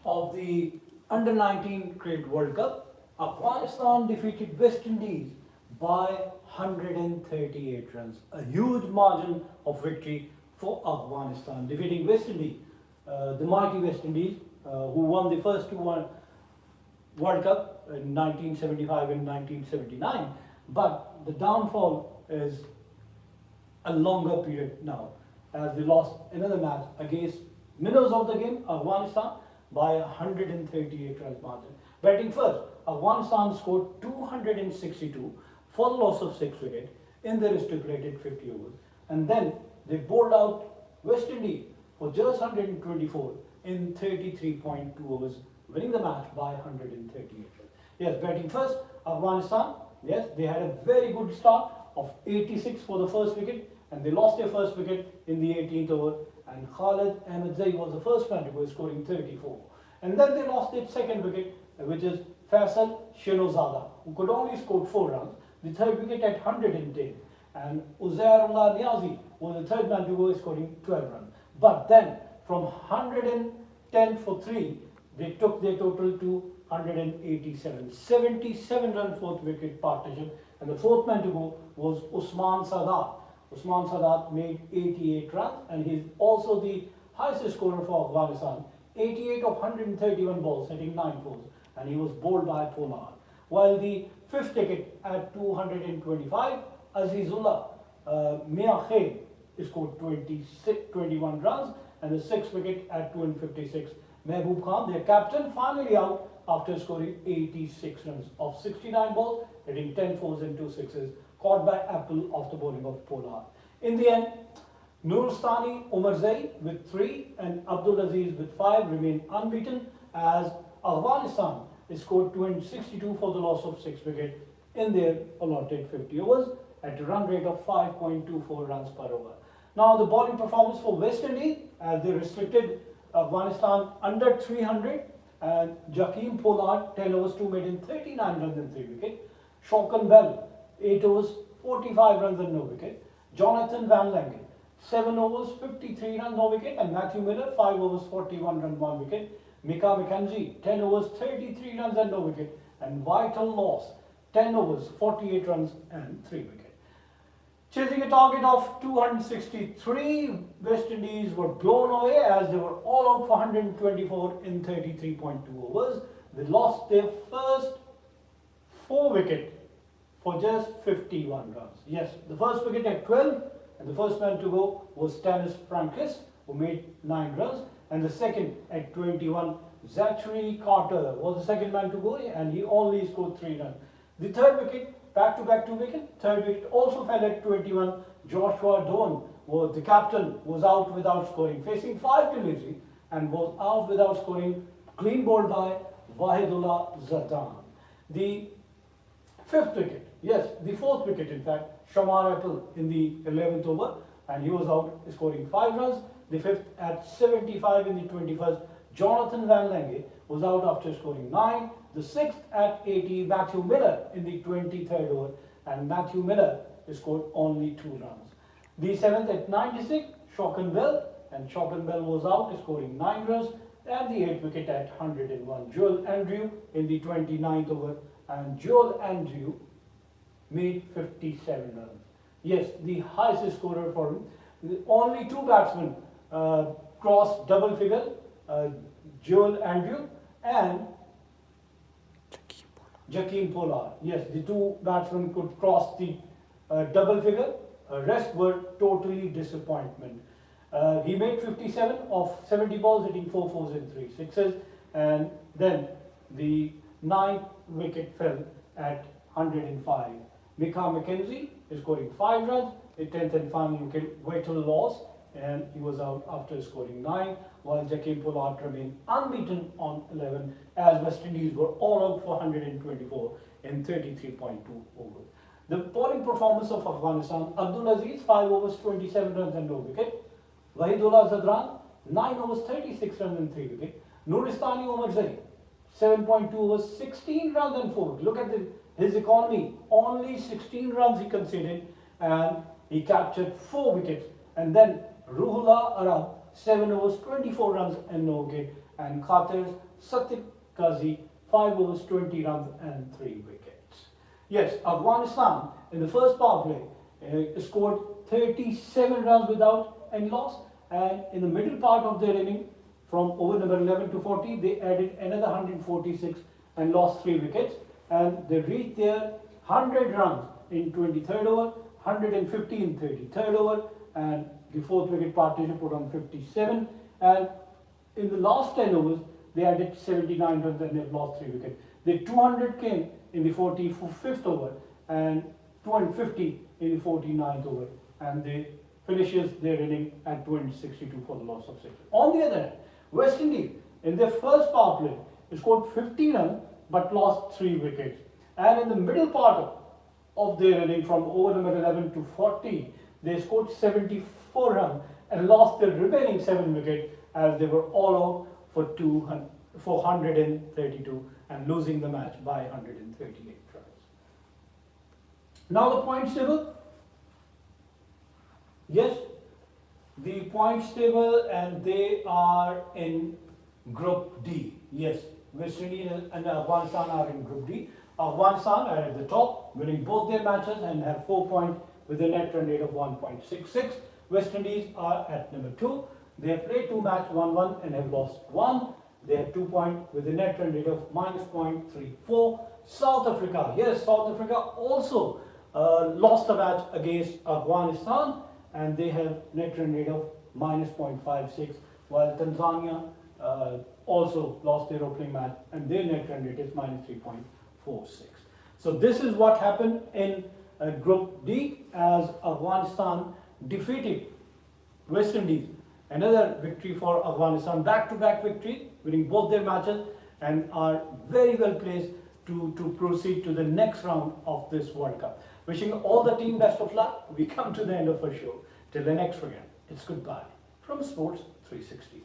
of the Under-19 Cricket World Cup, Afghanistan defeated West Indies by 138 runs. A huge margin of victory for Afghanistan, defeating West Indies, the mighty West Indies, who won the first two World Cup in 1975 and 1979. But the downfall is a longer period now, as they lost another match against winners of the game, Afghanistan, by 138 runs margin. Batting first, Afghanistan scored 262 for the loss of 6 wickets in their stipulated 50 overs. And then they bowled out West Indies for just 124 in 33.2 overs, winning the match by 138 runs. Yes, batting first, Afghanistan, yes, they had a very good start of 86 for the first wicket, and they lost their first wicket in the 18th over, and Khalid Ahmed Zai was the first man to go, scoring 34. And then they lost their second wicket, which is Faisal Shinozada, who could only score 4 runs, the third wicket at 110, and Uzairullah Niazi was the third man to go, scoring 12 runs. But then from 110 for 3, they took their total to 187. 77 run fourth wicket partnership, and the fourth man to go was Usman Sadat. Usman Sadat made 88 runs, and he's also the highest scorer for Afghanistan. 88 of 131 balls, hitting 9 fours, and he was bowled by Pollard. While the fifth wicket at 225, Azizullah Mia Khair scored 21 runs, and the sixth wicket at 256, Mehboob Khan, their captain, finally out after scoring 86 runs of 69 balls, hitting 10 fours and 2 sixes, caught by Apple off the bowling of Pollard. In the end, Nuristani Omarzai with 3 and Abdul Aziz with 5 remain unbeaten, as Afghanistan scored 262 for the loss of 6 wickets in their allotted 50 overs at a run rate of 5.24 runs per over. Now the bowling performance for West Indies, as they restricted Afghanistan under 300, and Jakeem Pollard 10 overs 2 made in 39 runs and 3 wickets. Shaukan Bell 8 overs 45 runs and no wicket. Jonathan Van Lange 7 overs 53 runs, no wicket, and Matthew Miller 5 overs 41 runs, 1 wicket. Mika McKenzie 10 overs 33 runs and no wicket, and Vital Loss 10 overs 48 runs and 3 wickets. Chasing a target of 263, West Indies were blown away as they were all out for 124 in 33.2 overs. They lost their first 4 wickets for just 51 runs. Yes, the first wicket at 12, and the first man to go was Tanis Frankis, who made 9 runs, and the second at 21, Zachary Carter was the second man to go, and he only scored 3 runs. The third wicket, back-to-back 2 wickets, third wicket also fell at 21. Joshua Doan, the captain, was out without scoring, facing 5 deliveries, and was out without scoring, clean bowled by Wahidullah Zardan. The fifth wicket, yes, the fourth wicket in fact, Shamar Apple in the 11th over, and he was out scoring 5 runs. The fifth at 75 in the 21st, Jonathan Van Lange was out after scoring 9. The sixth at 80, Matthew Miller in the 23rd over, and Matthew Miller scored only 2 runs. The seventh at 96, Shaukan Bell, and Shaukan Bell was out scoring 9 runs, and the 8th wicket at 101, Joel Andrew in the 29th over, and Joel Andrew made 57 runs. Yes, the highest scorer for him. Only 2 batsmen crossed double figure, Joel Andrew and Jakeem Pollard. Yes, the 2 batsmen could cross the double figure. Rest were totally disappointment. He made 57 of 70 balls, hitting 4 fours and 3 sixes, and then the 9th wicket fell at 105. Mika McKenzie is scoring 5 runs. The 10th and final wicket, Vital Loss, and he was out after scoring 9, while Jakeem Pollard remained unbeaten on 11, as West Indies were all out for 124 in 33.2 overs. The bowling performance of Afghanistan: Abdul Aziz 5 overs 27 runs and no wicket. Wahidullah Zadran 9 overs 36 runs and 3 wicket. Nuristani Omarzai 7.2 overs 16 runs and 4 wickets. Look at his economy, only 16 runs he conceded, and he captured 4 wickets. And then Ruhullah Arab 7 overs 24 runs and no wicket, and Khatir's Satyam Kazi, 5 overs, 20 runs and 3 wickets. Yes, Afghanistan in the first power play scored 37 runs without any loss, and in the middle part of their inning from over number 11 to 40 they added another 146 and lost 3 wickets, and they reached their 100 runs in 23rd over, 150 in 33rd over, and the 4th wicket partnership put on 57, and in the last 10 overs they added 79 runs and they've lost 3 wickets. The 200 came in the 45th over and 250 in the 49th over, and they finishes their inning at 262 for the loss of 6. On the other hand, West Indies in their first power play scored 50 runs but lost 3 wickets, and in the middle part of their inning from over number 11 to 40 they scored 74 runs and lost the remaining 7 wickets as they were all out for 132 and losing the match by 138 runs. Now the points table. Yes, the points table, and they are in Group D. Yes, West Indies and Afghanistan are in Group D. Afghanistan are at the top, winning both their matches and have 4 points with a net run rate of 1.66. West Indies are at number 2. They have played 2 matches, 1-1 and have lost 1. They have 2 points with a net run rate of -0.34. South Africa, yes, South Africa also lost a match against Afghanistan, and they have net run rate of -0.56, while Tanzania also lost their opening match and their net run rate is -3.46. So this is what happened in Group D as Afghanistan defeated West Indies. Another victory for Afghanistan, back-to-back victory, winning both their matches, and are very well placed to proceed to the next round of this World Cup. Wishing all the team best of luck. We come to the end of our show. Till the next program, it's goodbye from Sports 360.